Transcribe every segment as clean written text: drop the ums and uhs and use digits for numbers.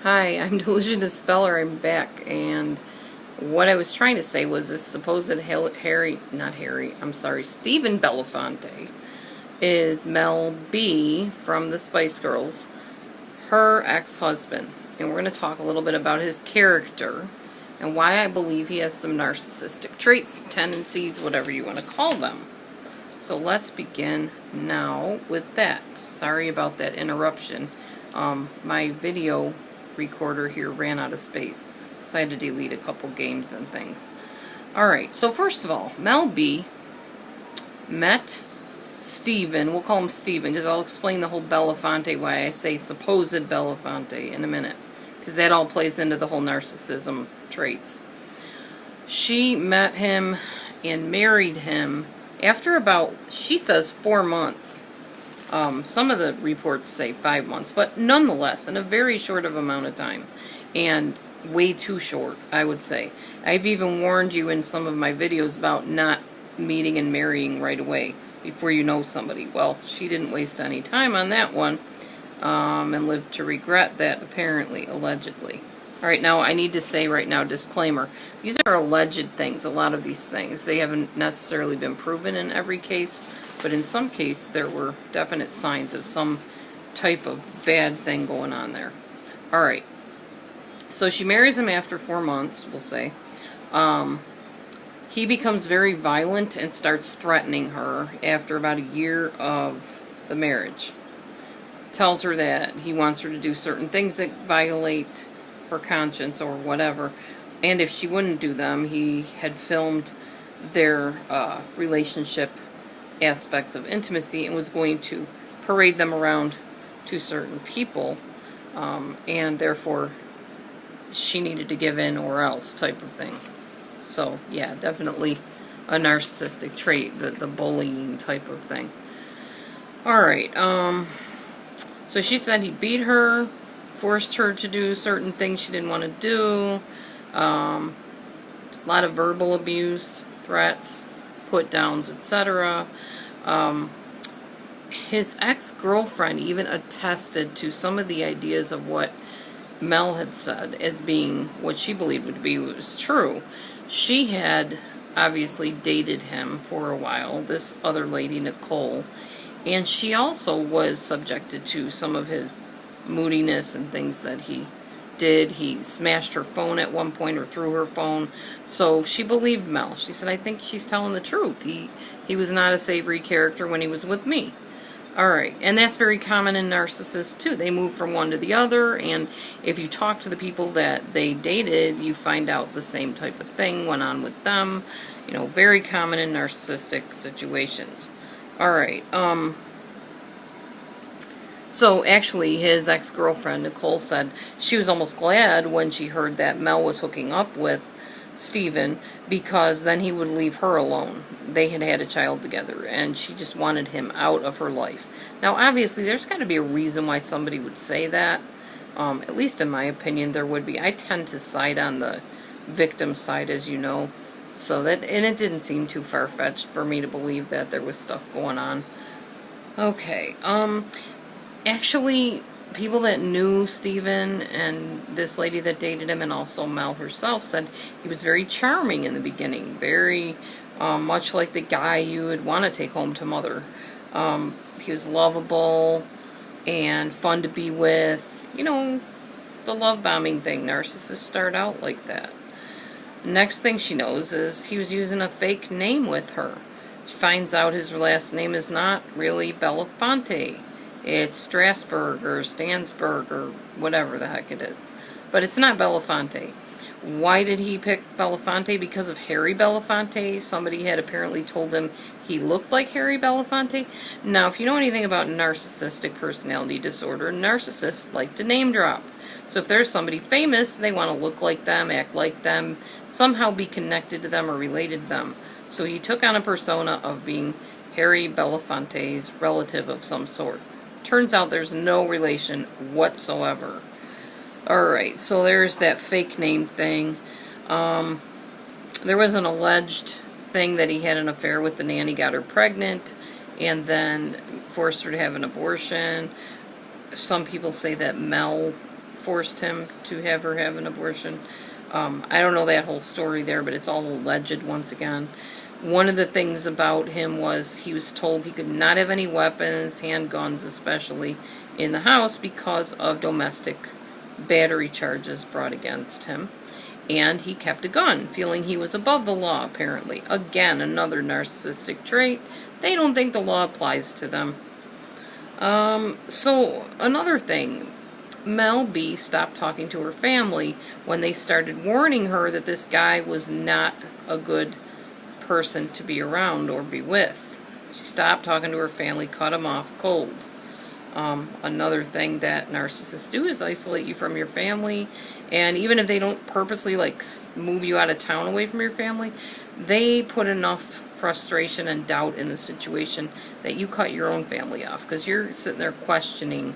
Hi, I'm DelusionDispeller. I'm back, and what I was trying to say was this supposed Stephen Bellafonte is Mel B from the Spice Girls, her ex-husband. And we're going to talk a little bit about his character and why I believe he has some narcissistic traits, tendencies, whatever you want to call them. So let's begin now with that. Sorry about that interruption. My video recorder here ran out of space, so I had to delete a couple games and things. Alright, so first of all, Mel B met Stephen. We'll call him Stephen because I'll explain the whole Bellafonte, why I say supposed Bellafonte, in a minute, because that all plays into the whole narcissism traits. She met him and married him after about, she says, 4 months. Some of the reports say 5 months, but nonetheless, in a very short of amount of time, and way too short, I would say. I've even warned you in some of my videos about not meeting and marrying right away before you know somebody. Well, she didn't waste any time on that one, and lived to regret that, apparently, allegedly. Alright, now I need to say right now, disclaimer, these are alleged things, a lot of these things. They haven't necessarily been proven in every case, but in some case there were definite signs of some type of bad thing going on there. Alright, so she marries him after 4 months, we'll say. He becomes very violent and starts threatening her after about a year of the marriage. Tells her that he wants her to do certain things that violate her conscience or whatever, and if she wouldn't do them, he had filmed their relationship aspects of intimacy and was going to parade them around to certain people, and therefore she needed to give in or else type of thing. So yeah, definitely a narcissistic trait, the bullying type of thing. Alright, so she said he beat her, forced her to do certain things she didn't want to do, a lot of verbal abuse, threats, put-downs, etc. His ex-girlfriend even attested to some of the ideas of what Mel had said as being what she believed would be was true. She had obviously dated him for a while, this other lady, Nicole, and she also was subjected to some of his moodiness and things that he did. He smashed her phone at one point or threw her phone. So she believed Mel. She said, I think she's telling the truth. He was not a savory character when he was with me. Alright, and that's very common in narcissists too. They move from one to the other, and if you talk to the people that they dated, you find out the same type of thing went on with them. You know, very common in narcissistic situations. Alright, so actually his ex-girlfriend, Nicole, said she was almost glad when she heard that Mel was hooking up with Stephen, because then he would leave her alone. They had had a child together, and she just wanted him out of her life. Now, obviously, there's got to be a reason why somebody would say that. At least in my opinion, there would be. I tend to side on the victim side, as you know. So that, and it didn't seem too far-fetched for me to believe that there was stuff going on. Okay, actually, people that knew Stephen and this lady that dated him and also Mel herself said he was very charming in the beginning, very much like the guy you would want to take home to mother. He was lovable and fun to be with. You know, the love bombing thing. Narcissists start out like that. Next thing she knows is he was using a fake name with her. She finds out his last name is not really Bellafonte. It's Strasburg or Stansburg or whatever the heck it is. But it's not Bellafonte. Why did he pick Bellafonte? Because of Harry Belafonte. Somebody had apparently told him he looked like Harry Belafonte. Now, if you know anything about narcissistic personality disorder, narcissists like to name drop. So if there's somebody famous, they want to look like them, act like them, somehow be connected to them or related to them. So he took on a persona of being Harry Belafonte's relative of some sort. Turns out there's no relation whatsoever. Alright, so there's that fake name thing. There was an alleged thing that he had an affair with the nanny, got her pregnant, and then forced her to have an abortion. Some people say that Mel forced him to have her have an abortion. I don't know that whole story there, but it's all alleged once again. One of the things about him was he was told he could not have any weapons, handguns especially, in the house because of domestic battery charges brought against him. And he kept a gun, feeling he was above the law, apparently. Again, another narcissistic trait. They don't think the law applies to them. So, another thing. Mel B stopped talking to her family when they started warning her that this guy was not a good person to be around or be with. She stopped talking to her family, cut him off cold. Another thing that narcissists do is isolate you from your family, and even if they don't purposely like move you out of town away from your family, they put enough frustration and doubt in the situation that you cut your own family off, because you're sitting there questioning,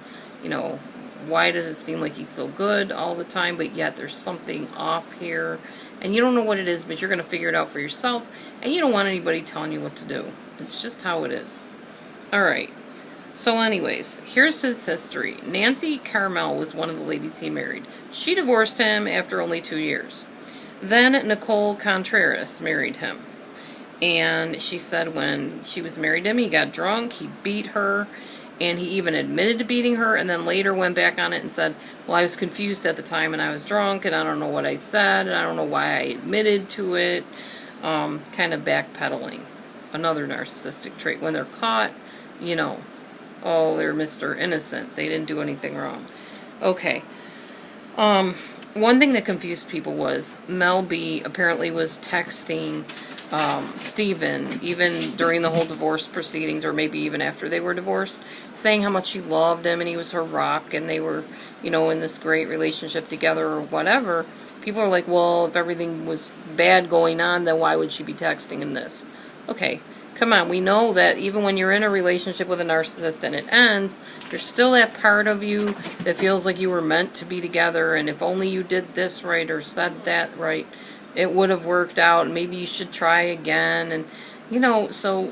why does it seem like he's so good all the time, but yet there's something off here, and you don't know what it is, but you're going to figure it out for yourself, and you don't want anybody telling you what to do. It's just how it is. Alright. So anyways, here's his history. Nancy Carmel was one of the ladies he married. She divorced him after only 2 years. Then Nicole Contreras married him. And she said when she was married to him, he got drunk, he beat her, and he even admitted to beating her, and then later went back on it and said, well, I was confused at the time and I was drunk and I don't know what I said and I don't know why I admitted to it. Kind of backpedaling. Another narcissistic trait. When they're caught, oh, they're Mr. Innocent. They didn't do anything wrong. Okay. One thing that confused people was Mel B apparently was texting Stephen, even during the whole divorce proceedings, or maybe even after they were divorced, saying how much she loved him and he was her rock and they were, in this great relationship together or whatever. People are like, well, if everything was bad going on, then why would she be texting him this? Okay. Come on, we know that even when you're in a relationship with a narcissist and it ends, there's still that part of you that feels like you were meant to be together, and if only you did this right or said that right, it would have worked out, and maybe you should try again, and, so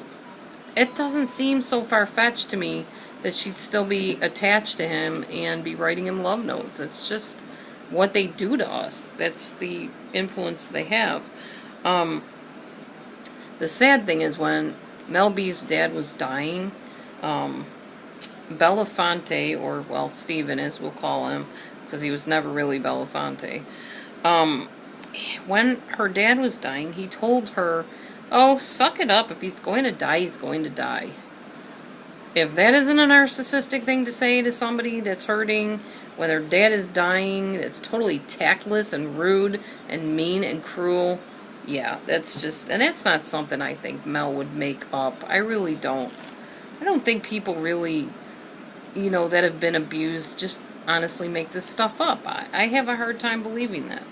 it doesn't seem so far-fetched to me that she'd still be attached to him and be writing him love notes. It's just what they do to us. That's the influence they have. The sad thing is when Mel B's dad was dying, Bellafonte, or, well, Stephen as we'll call him, because he was never really Bellafonte, when her dad was dying, he told her, oh, suck it up. If he's going to die, he's going to die. If that isn't a narcissistic thing to say to somebody that's hurting, when their dad is dying, that's totally tactless and rude and mean and cruel. Yeah, that's just, and that's not something I think Mel would make up. I really don't. I don't think people really, that have been abused just honestly make this stuff up. I have a hard time believing that.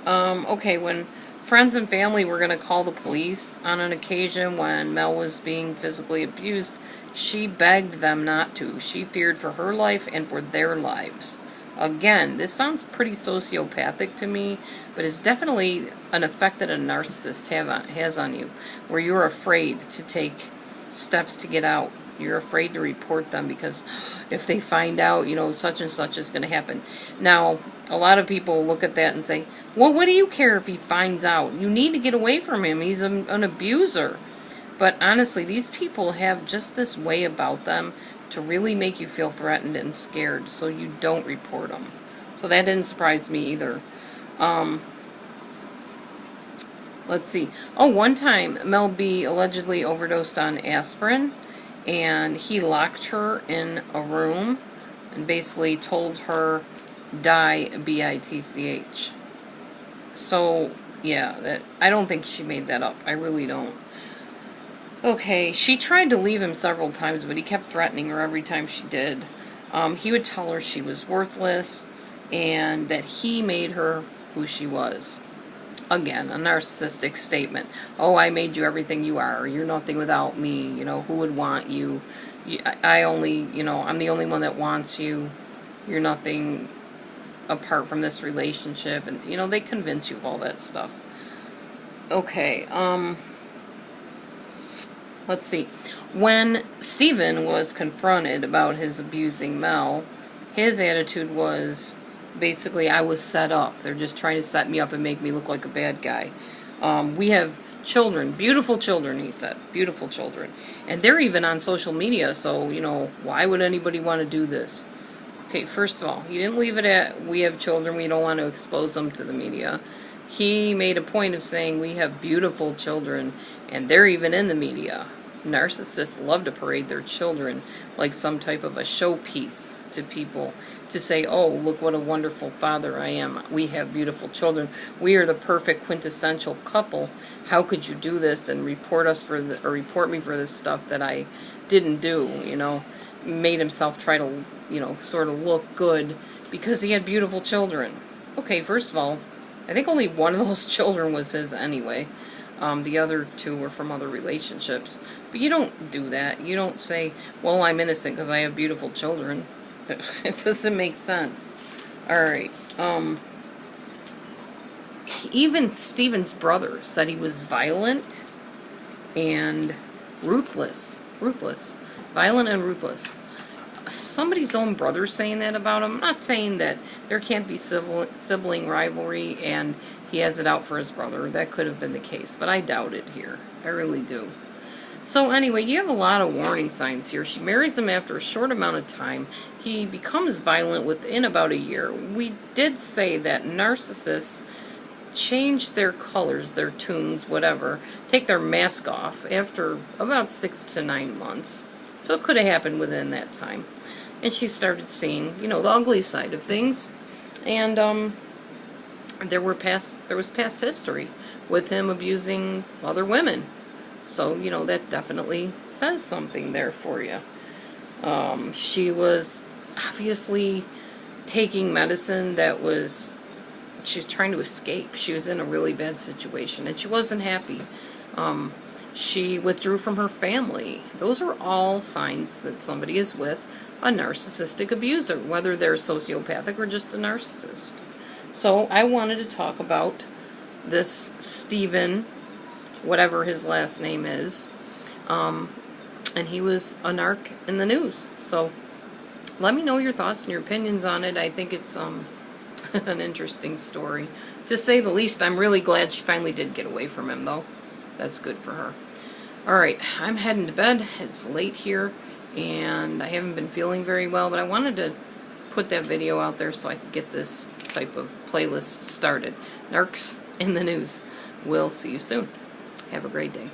Okay, when friends and family were going to call the police on an occasion when Mel was being physically abused, she begged them not to. She feared for her life and for their lives. Again, this sounds pretty sociopathic to me, but it's definitely an effect that a narcissist has on you, where you're afraid to take steps to get out. You're afraid to report them because if they find out, such and such is going to happen. Now, a lot of people look at that and say, well, what do you care if he finds out? You need to get away from him. He's an abuser. But honestly, these people have just this way about them to really make you feel threatened and scared, so you don't report them. So that didn't surprise me either. Let's see. Oh, one time, Mel B allegedly overdosed on aspirin, and he locked her in a room and basically told her, die, B-I-T-C-H. So, yeah, I don't think she made that up. I really don't. Okay, she tried to leave him several times, but he kept threatening her every time she did. He would tell her she was worthless and that he made her who she was. Again, a narcissistic statement. Oh, I made you everything you are. You're nothing without me. Who would want you? I'm the only one that wants you. You're nothing apart from this relationship. And, they convince you of all that stuff. Okay, let's see. When Stephen was confronted about his abusing Mel, his attitude was, basically I was set up. They're just trying to set me up and make me look like a bad guy. We have children, beautiful children, he said, beautiful children. And they're even on social media, so, you know, why would anybody want to do this? Okay, first of all, he didn't leave it at, we have children, we don't want to expose them to the media. He made a point of saying we have beautiful children, and they're even in the media. Narcissists love to parade their children like some type of a showpiece to people, to say, oh, look what a wonderful father I am. We have beautiful children. We are the perfect quintessential couple. How could you do this and report us for or report me for this stuff that I didn't do, you know? Made himself try to, you know, sort of look good because he had beautiful children. Okay, first of all, I think only one of those children was his anyway. The other two were from other relationships. But you don't do that. You don't say, well, I'm innocent because I have beautiful children. It doesn't make sense. Alright. Even Steven's brother said he was violent and ruthless. Violent and ruthless. Somebody's own brother saying that about him. I'm not saying that there can't be sibling rivalry and he has it out for his brother. That could have been the case, but I doubt it here. I really do. So anyway, you have a lot of warning signs here. She marries him after a short amount of time. He becomes violent within about a year. We did say that narcissists change their colors, their tunes, whatever, take their mask off after about 6 to 9 months. So it could have happened within that time. And she started seeing, you know, the ugly side of things. And there was past history with him abusing other women. So, you know, that definitely says something there for you. She was obviously taking medicine that was, she was trying to escape. She was in a really bad situation and she wasn't happy. She withdrew from her family. Those are all signs that somebody is with a narcissistic abuser, whether they're sociopathic or just a narcissist. So I wanted to talk about this Stephen, whatever his last name is, and he was a narc in the news. So let me know your thoughts and your opinions on it. I think it's an interesting story, to say the least. I'm really glad she finally did get away from him, though. That's good for her. Alright, I'm heading to bed. It's late here, and I haven't been feeling very well, but I wanted to put that video out there so I could get this type of playlist started. Narcs in the news. We'll see you soon. Have a great day.